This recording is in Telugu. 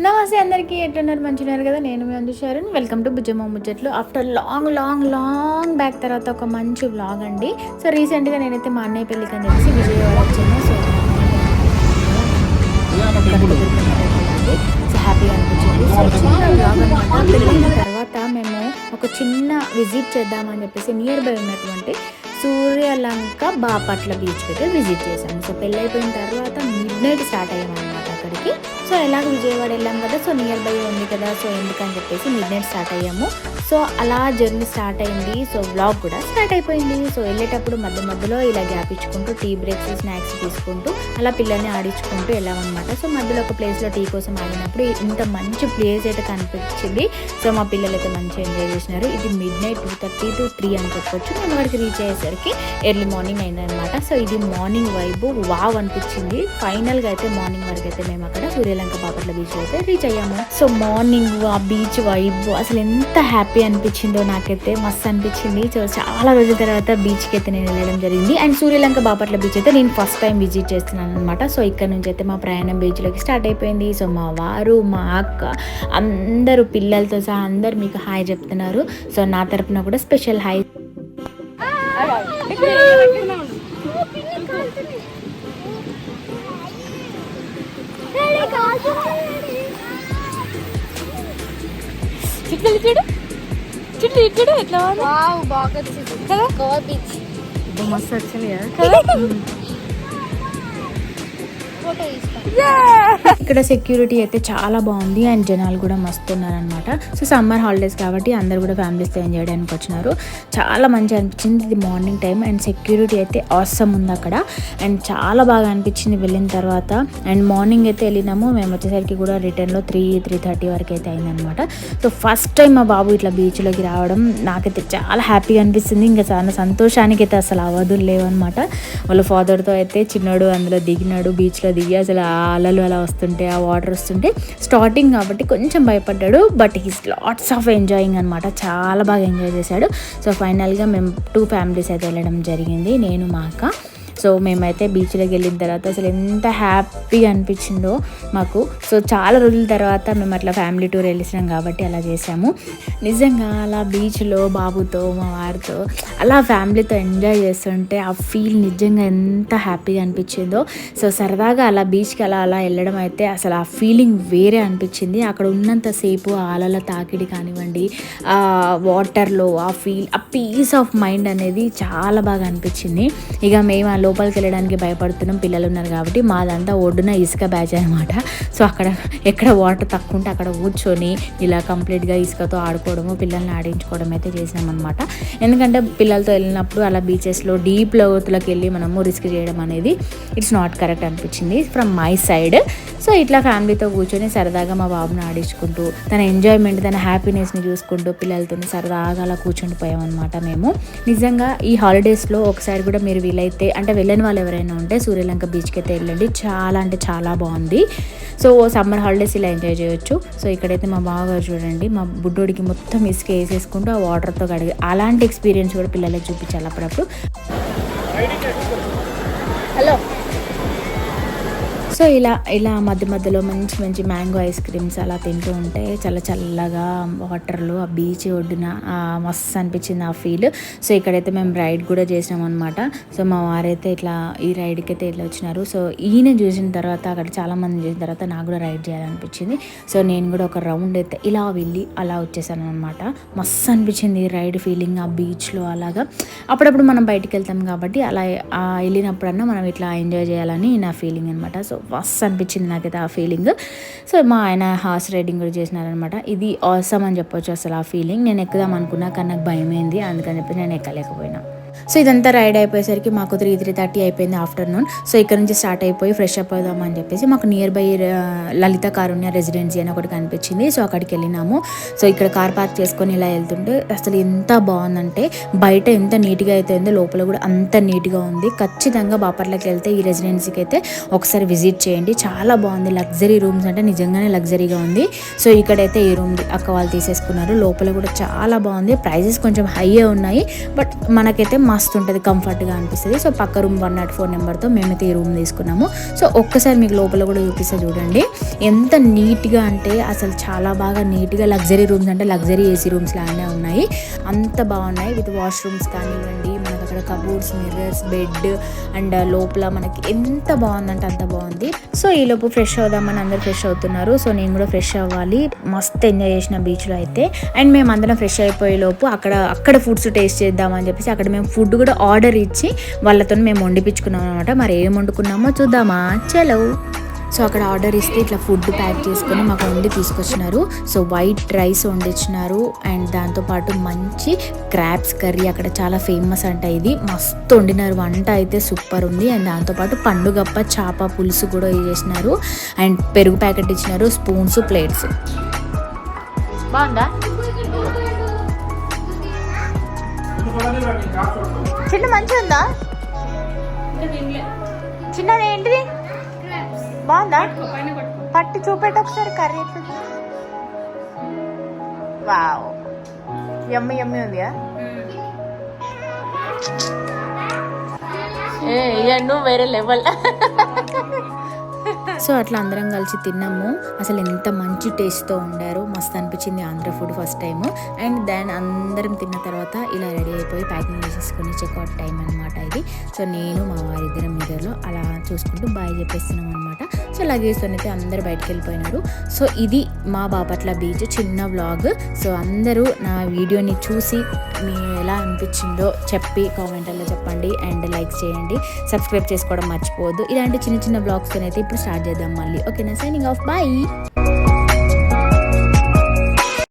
నమస్తే అందరికీ, ఎట్లున్నారు? మంచిగా కదా? నేను మీ అందుషారు. వెల్కమ్ టు బుజ్జమ్మ ముచ్చట్లు. ఆఫ్టర్ లాంగ్ బ్యాక్ తర్వాత ఒక మంచి వ్లాగ్ అండి. సో రీసెంట్గా నేనైతే మా అన్నయ్య పెళ్ళికి అని చెప్పేసి విజయవాడ వచ్చాను. సో హ్యాపీగా అనిపించింది. సో చిన్న వ్లాగ్ అనమాట. పెళ్ళిన తర్వాత మేము ఒక చిన్న విజిట్ చేద్దామని చెప్పేసి నియర్ బై ఉన్నటువంటి సూర్యలంక బాపట్ల బీచ్కి అయితే విజిట్ చేశాము. సో పెళ్ళి అయిపోయిన తర్వాత మిడ్ నైట్ స్టార్ట్ అయ్యామన్నమాట అక్కడికి. సో ఎలాగ విజయవాడ వెళ్ళాం కదా, సో నియర్ బై ఉంది కదా, సో ఎందుకని చెప్పేసి మిడ్ నైట్ స్టార్ట్ అయ్యాము. సో అలా జర్నీ స్టార్ట్ అయింది. సో వ్లాగ్ కూడా స్టార్ట్ అయిపోయింది. సో వెళ్ళేటప్పుడు మధ్యలో ఇలా గ్యాప్ ఇచ్చుకుంటూ టీ బ్రేక్స్ స్నాక్స్ తీసుకుంటూ అలా పిల్లల్ని ఆడించుకుంటూ వెళ్ళామన్నమాట. సో మధ్యలో ఒక ప్లేస్లో టీ కోసం ఆగినప్పుడు ఇంత మంచి ప్లేస్ అయితే కనిపించింది. సో మా పిల్లలు అయితే మంచిగా ఎంజాయ్ చేసినారు. ఇది మిడ్ నైట్ 2:30 to 3 అని చెప్పొచ్చు. మేము అక్కడికి రీచ్ అయ్యేసరికి ఎర్లీ మార్నింగ్ అయిందనమాట. సో ఇది మార్నింగ్ వైబ్ వావ్ అనిపించింది. ఫైనల్గా అయితే మార్నింగ్ వరకు అయితే మేము అక్కడ సూర్యలంక బాపట్ల బీచ్ అయితే రీచ్ అయ్యాము. సో మార్నింగ్ ఆ బీచ్ వైబ్ అసలు ఎంత హ్యాపీ అనిపించిందో నాకైతే మస్తు అనిపించింది. సో చాలా రోజుల తర్వాత బీచ్కి అయితే నేను వెళ్ళడం జరిగింది. అండ్ సూర్యలంక బాపట్ల బీచ్ అయితే నేను ఫస్ట్ టైం విజిట్ చేస్తున్నాను అనమాట. సో ఇక్కడ నుంచి అయితే మా ప్రయాణం బీచ్లోకి స్టార్ట్ అయిపోయింది. సో మా వారు, మా అక్క, అందరూ పిల్లలతో సహా అందరు మీకు హాయ్ చెప్తున్నారు. సో నా తరపున కూడా స్పెషల్ హాయ్. చూడు ఎట్లా బాగా కదా, బీచ్ మస్తు వచ్చింది కదా. ఇక్కడ సెక్యూరిటీ అయితే చాలా బాగుంది అండ్ జనాలు కూడా మస్తు ఉన్నారనమాట. సో సమ్మర్ హాలిడేస్ కాబట్టి అందరు కూడా ఫ్యామిలీస్తో ఎంజాయ్ చేయడానికి వచ్చినారు. చాలా మంచిగా అనిపించింది. ఇది మార్నింగ్ టైం అండ్ సెక్యూరిటీ అయితే ఆసమ్ ఉంది అక్కడ. అండ్ చాలా బాగా అనిపించింది వెళ్ళిన తర్వాత. అండ్ మార్నింగ్ అయితే వెళ్ళినాము. మేము వచ్చేసరికి కూడా రిటర్న్లో 3:30 వరకు అయితే అయిందనమాట. సో ఫస్ట్ టైం మా బాబు ఇట్లా బీచ్లోకి రావడం నాకైతే చాలా హ్యాపీగా అనిపిస్తుంది. ఇంకా చాలా సంతోషానికి అయితే అసలు అవధులు లేవన్నమాట. వాళ్ళ ఫాదర్తో అయితే చిన్నోడు అందులో దిగినాడు. బీచ్లో దిగి అసలు ఆ అలలు అలా వస్తుంటే, ఆ వాటర్ వస్తుంటే స్టార్టింగ్ కాబట్టి కొంచెం భయపడ్డాడు. But he's lots of enjoying అనమాట. చాలా బాగా ఎంజాయ్ చేశాడు. సో ఫైనల్గా మేము 2 ఫ్యామిలీస్ అయితే వెళ్ళడం జరిగింది, నేను మా అక్క. సో మేమైతే బీచ్లోకి వెళ్ళిన తర్వాత అసలు ఎంత హ్యాపీగా అనిపించిందో మాకు. సో చాలా రోజుల తర్వాత మేము అట్లా ఫ్యామిలీ టూర్ వెళ్ళినాం కాబట్టి అలా చేసాము. నిజంగా అలా బీచ్లో బాబుతో, మా వారితో అలా ఫ్యామిలీతో ఎంజాయ్ చేస్తుంటే ఆ ఫీల్ నిజంగా ఎంత హ్యాపీగా అనిపించిందో. సో సరదాగా అలా బీచ్కి అలా వెళ్ళడం అయితే అసలు ఆ ఫీలింగ్ వేరే అనిపించింది. అక్కడ ఉన్నంతసేపు ఆ అలల తాకిడి కానివ్వండి, ఆ వాటర్లో ఆ ఫీల్, ఆ పీస్ ఆఫ్ మైండ్ అనేది చాలా బాగా అనిపించింది. ఇక మేము లోపలికి వెళ్ళడానికి భయపడుతున్నాం, పిల్లలు ఉన్నారు కాబట్టి. మాదంతా ఒడ్డున ఇసుక బ్యాచ్ అనమాట. సో అక్కడ ఎక్కడ వాటర్ తక్కువ ఉంటే అక్కడ కూర్చొని ఇలా కంప్లీట్గా ఇసుకతో ఆడుకోవడము, పిల్లల్ని ఆడించుకోవడం అయితే చేసినామన్నమాట. ఎందుకంటే పిల్లలతో వెళ్ళినప్పుడు అలా బీచెస్లో డీప్ లోతులకు వెళ్ళి మనము రిస్క్ చేయడం అనేది ఇట్స్ నాట్ కరెక్ట్ అనిపించింది ఫ్రమ్ మై సైడ్. సో ఇట్లా ఫ్యామిలీతో కూర్చొని సరదాగా మా బాబుని ఆడించుకుంటూ, తన ఎంజాయ్మెంట్, తన హ్యాపీనెస్ని చూసుకుంటూ పిల్లలతో సరదాగా అలా కూర్చుని పోయామన్నమాట మేము. నిజంగా ఈ హాలిడేస్లో ఒకసారి కూడా మీరు వీలైతే, అంటే వెళ్ళని వాళ్ళు ఎవరైనా ఉంటే సూర్యలంక బీచ్కి అయితే వెళ్ళండి. చాలా అంటే చాలా బాగుంది. సో సమ్మర్ హాలిడేస్ ఇలా ఎంజాయ్ చేయొచ్చు. సో ఇక్కడైతే మా బావగారు చూడండి, మా బుడ్డోడికి మొత్తం ఇసుక వేసేసుకుంటూ ఆ వాటర్తో కడిగి, అలాంటి ఎక్స్పీరియన్స్ కూడా పిల్లలకు చూపించాలి అప్పుడప్పుడు. హలో. సో ఇలా మధ్యలో మంచి మ్యాంగో ఐస్ క్రీమ్స్ అలా తింటూ ఉంటే చాలా చల్లగా వాటర్లో ఆ బీచ్ ఒడ్డున మస్తు అనిపించింది ఆ ఫీల్. సో ఇక్కడైతే మేము రైడ్ కూడా చేసినాం అనమాట. సో మా వారైతే ఇట్లా ఈ రైడ్కి అయితే ఇట్లా వచ్చినారు. సో ఈయన చూసిన తర్వాత, అక్కడ చాలామంది చూసిన తర్వాత నాకు కూడా రైడ్ చేయాలనిపించింది. సో నేను కూడా ఒక రౌండ్ అయితే ఇలా వెళ్ళి అలా వచ్చేసాను అనమాట. మస్తు అనిపించింది ఈ రైడ్ ఫీలింగ్ ఆ బీచ్లో. అలాగా అప్పుడప్పుడు మనం బయటికి వెళ్తాం కాబట్టి అలా వెళ్ళినప్పుడన్నా మనం ఇట్లా ఎంజాయ్ చేయాలని నా ఫీలింగ్ అనమాట. సో మస్తు అనిపించింది నాకైతే ఆ ఫీలింగ్. సో మా ఆయన హార్స్ రైడింగ్ కూడా చేసినారనమాట. ఇది ఆసమ్ అని చెప్పొచ్చు అసలు ఆ ఫీలింగ్. నేను ఎక్కుదాం అనుకున్నా కానీ నాకు భయమైంది, అందుకని చెప్పి నేను ఎక్కలేకపోయినా. సో ఇదంతా రైడ్ అయిపోయేసరికి మాకు 3:30 అయిపోయింది ఆఫ్టర్నూన్. సో ఇక్కడ నుంచి స్టార్ట్ అయిపోయి ఫ్రెష్ అప్ అవుదామని చెప్పేసి మాకు near by Lalitha Karunya residency అని ఒకటి కనిపించింది. సో అక్కడికి వెళ్ళినాము. సో ఇక్కడ కార్ పార్క్ చేసుకొని ఇలా వెళ్తుంటే అసలు ఎంత బాగుందంటే, బయట ఎంత నీట్గా అయితే ఉందో లోపల కూడా అంత నీట్గా ఉంది. ఖచ్చితంగా బాపట్లకి వెళ్తే ఈ రెసిడెన్సీకి అయితే ఒకసారి విజిట్ చేయండి. చాలా బాగుంది. లగ్జరీ రూమ్స్ అంటే నిజంగానే లగ్జరీగా ఉంది. సో ఇక్కడైతే ఈ రూమ్ అక్క వాళ్ళు తీసేసుకున్నారు. లోపల కూడా చాలా బాగుంది. ప్రైజెస్ కొంచెం హైయే ఉన్నాయి, బట్ మనకైతే మస్తు ఉంటుంది, కంఫర్ట్గా అనిపిస్తుంది. సో పక్క రూమ్ 104 నెంబర్తో మేమైతే ఈ రూమ్ తీసుకున్నాము. సో ఒక్కసారి మీకు లోపల కూడా చూపిస్తే చూడండి ఎంత నీట్గా అంటే అసలు చాలా బాగా నీట్గా లగ్జరీ రూమ్స్ అంటే లగ్జరీ ఏసీ రూమ్స్ లాగానే ఉన్నాయి, అంత బాగున్నాయి. విత్ వాష్రూమ్స్ కానివ్వండి, మనకు అక్కడ కబోర్డ్స్, మిర్రర్స్, బెడ్ అండ్ లోపల మనకి ఎంత బాగుందంటే అంత బాగుంది. సో ఈలోపు ఫ్రెష్ అవుదామని అందరు ఫ్రెష్ అవుతున్నారు. సో నేను కూడా ఫ్రెష్ అవ్వాలి, మస్త్ ఎంజాయ్ చేసిన బీచ్లో అయితే. అండ్ మేము అందరం ఫ్రెష్ అయిపోయే లోపు అక్కడ ఫుడ్స్ టేస్ట్ చేద్దామని చెప్పేసి అక్కడ మేము ఫుడ్ కూడా ఆర్డర్ ఇచ్చి వాళ్ళతో మేము వండిపించుకున్నాం అనమాట. మరి ఏం వండుకున్నామో చూద్దామా, చలో. సో అక్కడ ఆర్డర్ ఇస్తే ఇట్లా ఫుడ్ ప్యాక్ చేసుకొని మాకు వండి తీసుకొచ్చినారు. సో వైట్ రైస్ వండించినారు అండ్ దాంతోపాటు మంచి క్రాబ్స్ కర్రీ, అక్కడ చాలా ఫేమస్ అంట, ఇది మస్తు వండినారు, వంట అయితే సూపర్ ఉంది. అండ్ దాంతోపాటు పండుగప్ప చేప పులుసు కూడా చేసినారు అండ్ పెరుగు ప్యాకెట్ ఇచ్చినారు, స్పూన్స్, ప్లేట్స్. బాగుందా చిన్న, మంచిగా ఉందా చిన్నది? ఏంటిది బాగుందా? పట్టి చూపెట్టు ఒకసారి కర్రీ. వావ్, యమ్మీ యమ్మీ ఉందిగా. నువ్వు వేరే లెవెల్. సో అట్లా అందరం కలిసి తిన్నాము. అసలు ఎంత మంచి టేస్ట్తో ఉండారు, మస్తు అనిపించింది Andhra food first time. And then అందరం తిన్న తర్వాత ఇలా రెడీ అయిపోయి ప్యాకింగ్ చేసేసుకుని చెక్అవుట్ టైం అనమాట ఇది. సో నేను మా వారిద్దరం మీదలో అలా చూసుకుంటూ బాయ్ చెప్పేస్తున్నాం అనమాట. సో లగేజ్తో అయితే అందరూ బయటకు వెళ్ళిపోయినారు. సో ఇది మా బాపట్ల బీచ్ చిన్న వ్లాగ్. సో అందరూ నా వీడియోని చూసి మీ ఎలా అనిపించిందో చెప్పి కామెంట్లో చెప్పండి అండ్ లైక్ చేయండి, సబ్స్క్రైబ్ చేసుకోవడం మర్చిపోవద్దు. ఇలాంటి చిన్న చిన్న వ్లాగ్స్తో అయితే ఇప్పుడు స్టార్ట్ చేద్దాం మళ్ళీ. ఓకేనా, సైనింగ్ ఆఫ్, బాయ్.